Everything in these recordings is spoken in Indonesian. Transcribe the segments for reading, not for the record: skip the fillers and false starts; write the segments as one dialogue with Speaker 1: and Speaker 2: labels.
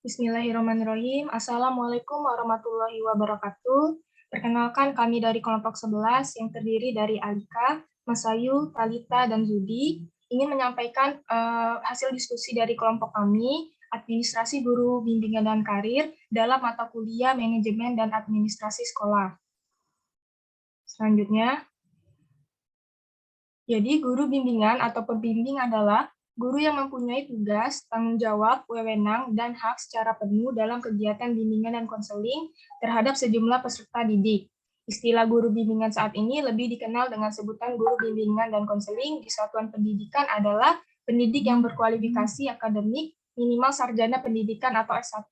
Speaker 1: Bismillahirrahmanirrahim. Assalamualaikum warahmatullahi wabarakatuh. Perkenalkan kami dari kelompok 11 yang terdiri dari Alika, Masayu, Talita, dan Zudi ingin menyampaikan hasil diskusi dari kelompok kami, administrasi guru bimbingan dan karir dalam mata kuliah manajemen dan administrasi sekolah. Selanjutnya, jadi guru bimbingan atau pembimbing adalah guru yang mempunyai tugas, tanggung jawab, wewenang, dan hak secara penuh dalam kegiatan bimbingan dan konseling terhadap sejumlah peserta didik. Istilah guru bimbingan saat ini lebih dikenal dengan sebutan guru bimbingan dan konseling di satuan pendidikan adalah pendidik yang berkualifikasi akademik minimal sarjana pendidikan atau S1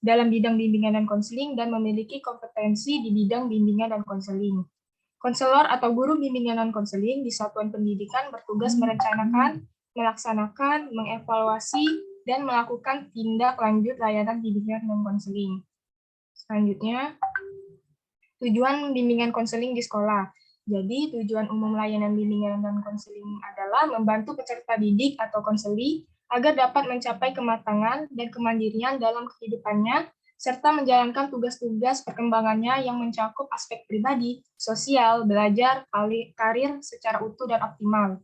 Speaker 1: dalam bidang bimbingan dan konseling dan memiliki kompetensi di bidang bimbingan dan konseling. Konselor atau guru bimbingan dan konseling di satuan pendidikan bertugas merencanakan, melaksanakan, mengevaluasi, dan melakukan tindak lanjut layanan bimbingan dan konseling. Selanjutnya, tujuan bimbingan konseling di sekolah. Jadi, tujuan umum layanan bimbingan dan konseling adalah membantu peserta didik atau konseli agar dapat mencapai kematangan dan kemandirian dalam kehidupannya serta menjalankan tugas-tugas perkembangannya yang mencakup aspek pribadi, sosial, belajar, karir secara utuh dan optimal.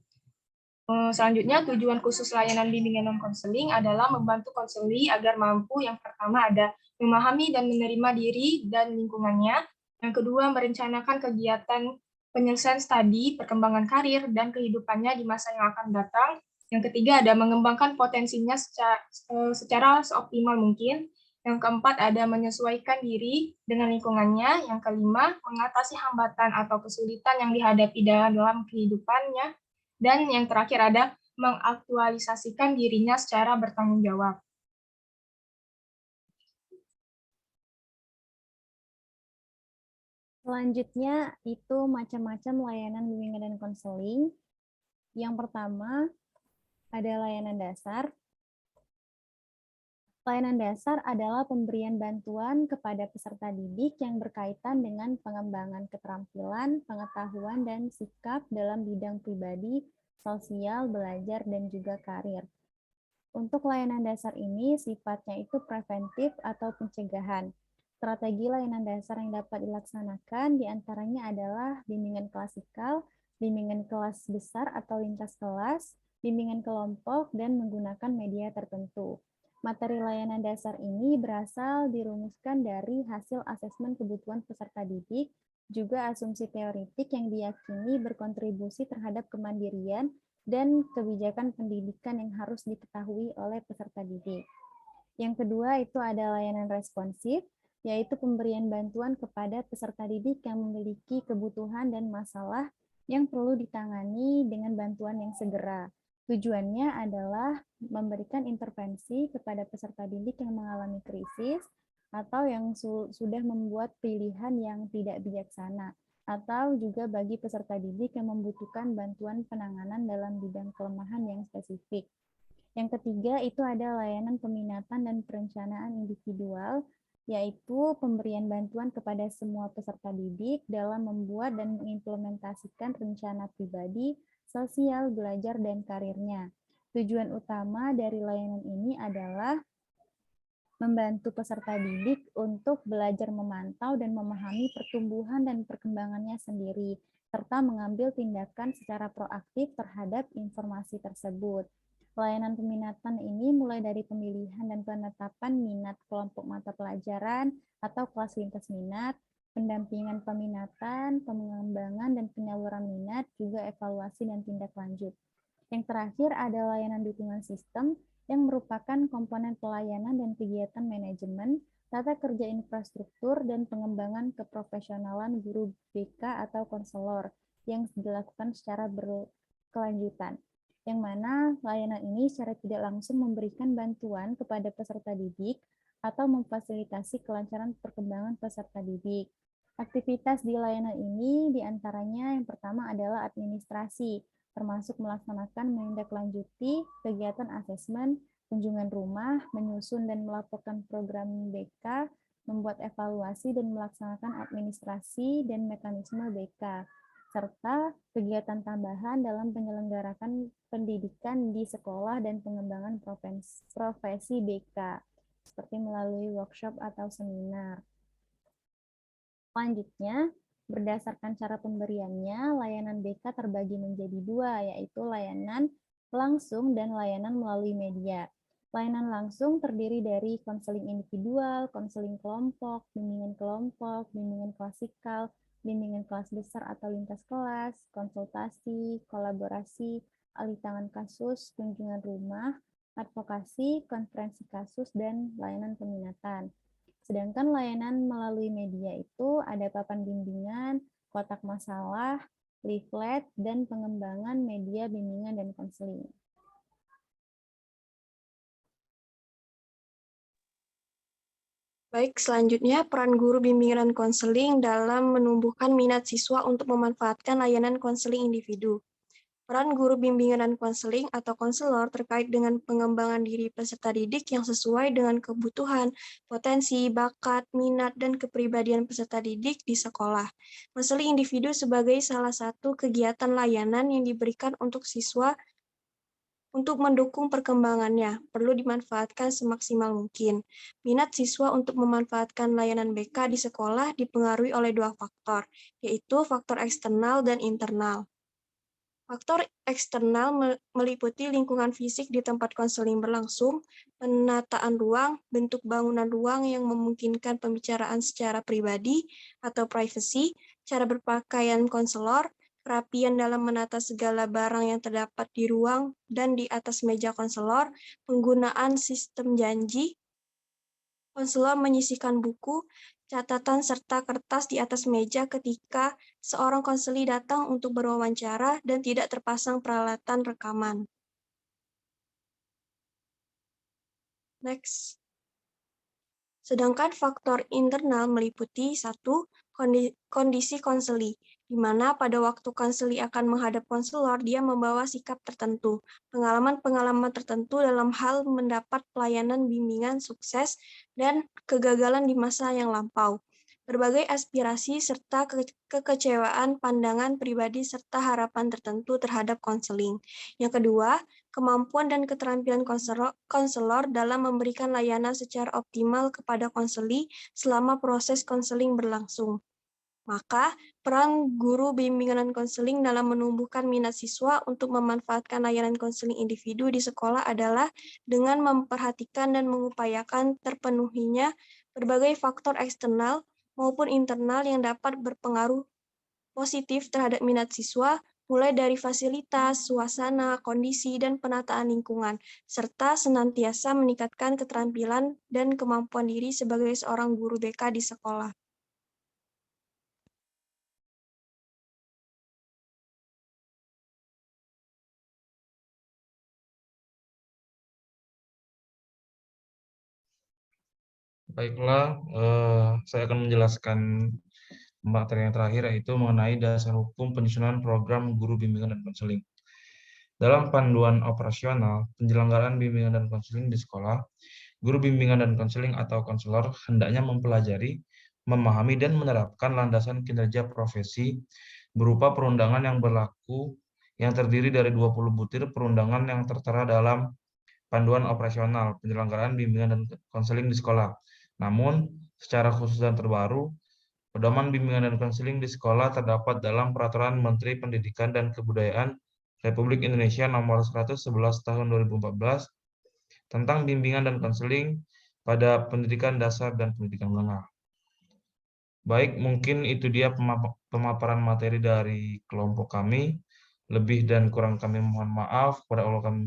Speaker 1: Selanjutnya, tujuan khusus layanan bimbingan dan konseling adalah membantu konseli agar mampu, yang pertama ada memahami dan menerima diri dan lingkungannya, yang kedua merencanakan kegiatan penyelesaian studi, perkembangan karir, dan kehidupannya di masa yang akan datang, yang ketiga ada mengembangkan potensinya secara seoptimal mungkin, yang keempat ada menyesuaikan diri dengan lingkungannya, yang kelima mengatasi hambatan atau kesulitan yang dihadapi dalam kehidupannya, dan yang terakhir ada mengaktualisasikan dirinya secara bertanggung jawab.
Speaker 2: Selanjutnya itu macam-macam layanan bimbingan dan konseling. Yang pertama ada layanan dasar. Layanan dasar adalah pemberian bantuan kepada peserta didik yang berkaitan dengan pengembangan keterampilan, pengetahuan, dan sikap dalam bidang pribadi, sosial, belajar, dan juga karir. Untuk layanan dasar ini sifatnya itu preventif atau pencegahan. Strategi layanan dasar yang dapat dilaksanakan diantaranya adalah bimbingan klasikal, bimbingan kelas besar atau lintas kelas, bimbingan kelompok, dan menggunakan media tertentu. Materi layanan dasar ini berasal dirumuskan dari hasil asesmen kebutuhan peserta didik, juga asumsi teoritik yang diyakini berkontribusi terhadap kemandirian dan kebijakan pendidikan yang harus diketahui oleh peserta didik. Yang kedua itu ada layanan responsif, yaitu pemberian bantuan kepada peserta didik yang memiliki kebutuhan dan masalah yang perlu ditangani dengan bantuan yang segera. Tujuannya adalah memberikan intervensi kepada peserta didik yang mengalami krisis atau yang sudah membuat pilihan yang tidak bijaksana, atau juga bagi peserta didik yang membutuhkan bantuan penanganan dalam bidang kelemahan yang spesifik. Yang ketiga itu ada layanan peminatan dan perencanaan individual, yaitu pemberian bantuan kepada semua peserta didik dalam membuat dan mengimplementasikan rencana pribadi, sosial, belajar, dan karirnya. Tujuan utama dari layanan ini adalah membantu peserta didik untuk belajar memantau dan memahami pertumbuhan dan perkembangannya sendiri, serta mengambil tindakan secara proaktif terhadap informasi tersebut. Layanan peminatan ini mulai dari pemilihan dan penetapan minat kelompok mata pelajaran atau kelas lintas minat, pendampingan peminatan, pengembangan dan penyaluran minat, juga evaluasi dan tindak lanjut. Yang terakhir ada layanan dukungan sistem yang merupakan komponen pelayanan dan kegiatan manajemen, tata kerja infrastruktur, dan pengembangan keprofesionalan guru BK atau konselor yang dilakukan secara berkelanjutan. Yang mana layanan ini secara tidak langsung memberikan bantuan kepada peserta didik atau memfasilitasi kelancaran perkembangan peserta didik. Aktivitas di layanan ini diantaranya yang pertama adalah administrasi, termasuk melaksanakan menindaklanjuti kegiatan asesmen, kunjungan rumah, menyusun dan melaporkan program BK, membuat evaluasi dan melaksanakan administrasi dan mekanisme BK, serta kegiatan tambahan dalam penyelenggarakan pendidikan di sekolah dan pengembangan profesi BK. seperti melalui workshop atau seminar. Selanjutnya, berdasarkan cara pemberiannya, layanan BK terbagi menjadi dua, yaitu layanan langsung dan layanan melalui media. Layanan langsung terdiri dari konseling individual, konseling kelompok, bimbingan klasikal, bimbingan kelas besar atau lintas kelas, konsultasi, kolaborasi, alih tangan kasus, kunjungan rumah, advokasi, konferensi kasus, dan layanan peminatan. Sedangkan layanan melalui media itu ada papan bimbingan, kotak masalah, leaflet, dan pengembangan media bimbingan dan konseling.
Speaker 3: Baik, selanjutnya peran guru bimbingan dan konseling dalam menumbuhkan minat siswa untuk memanfaatkan layanan konseling individu. Peran guru bimbingan dan konseling atau konselor terkait dengan pengembangan diri peserta didik yang sesuai dengan kebutuhan, potensi, bakat, minat, dan kepribadian peserta didik di sekolah. Konseling individu sebagai salah satu kegiatan layanan yang diberikan untuk siswa untuk mendukung perkembangannya, perlu dimanfaatkan semaksimal mungkin. Minat siswa untuk memanfaatkan layanan BK di sekolah dipengaruhi oleh dua faktor, yaitu faktor eksternal dan internal. Faktor eksternal meliputi lingkungan fisik di tempat konseling berlangsung, penataan ruang, bentuk bangunan ruang yang memungkinkan pembicaraan secara pribadi atau privacy, cara berpakaian konselor, kerapian dalam menata segala barang yang terdapat di ruang dan di atas meja konselor, penggunaan sistem janji, konselor menyisihkan buku, catatan serta kertas di atas meja ketika seorang konseli datang untuk berwawancara dan tidak terpasang peralatan rekaman. Next. Sedangkan faktor internal meliputi 1. Kondisi konseli, di mana pada waktu konseli akan menghadap konselor, dia membawa sikap tertentu, pengalaman-pengalaman tertentu dalam hal mendapat pelayanan bimbingan sukses dan kegagalan di masa yang lampau. Berbagai aspirasi serta kekecewaan, pandangan pribadi serta harapan tertentu terhadap konseling. Yang kedua, kemampuan dan keterampilan konselor dalam memberikan layanan secara optimal kepada konseli selama proses konseling berlangsung. Maka, peran guru bimbingan dan konseling dalam menumbuhkan minat siswa untuk memanfaatkan layanan konseling individu di sekolah adalah dengan memperhatikan dan mengupayakan terpenuhinya berbagai faktor eksternal maupun internal yang dapat berpengaruh positif terhadap minat siswa, mulai dari fasilitas, suasana, kondisi, dan penataan lingkungan, serta senantiasa meningkatkan keterampilan dan kemampuan diri sebagai seorang guru BK di sekolah.
Speaker 4: Baiklah, saya akan menjelaskan materi yang terakhir, yaitu mengenai dasar hukum penyusunan program guru bimbingan dan konseling. Dalam panduan operasional penyelenggaraan bimbingan dan konseling di sekolah, guru bimbingan dan konseling atau konselor hendaknya mempelajari, memahami, dan menerapkan landasan kinerja profesi berupa perundangan yang berlaku yang terdiri dari 20 butir perundangan yang tertera dalam panduan operasional penyelenggaraan bimbingan dan konseling di sekolah. Namun, secara khusus dan terbaru, pedoman bimbingan dan konseling di sekolah terdapat dalam Peraturan Menteri Pendidikan dan Kebudayaan Republik Indonesia Nomor 111 Tahun 2014 tentang bimbingan dan konseling pada pendidikan dasar dan pendidikan menengah. Baik, mungkin itu dia pemaparan materi dari kelompok kami. Lebih dan kurang kami mohon maaf, kepada Allah kami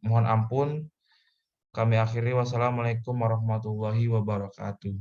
Speaker 4: mohon ampun. Kami akhiri, wassalamualaikum warahmatullahi wabarakatuh.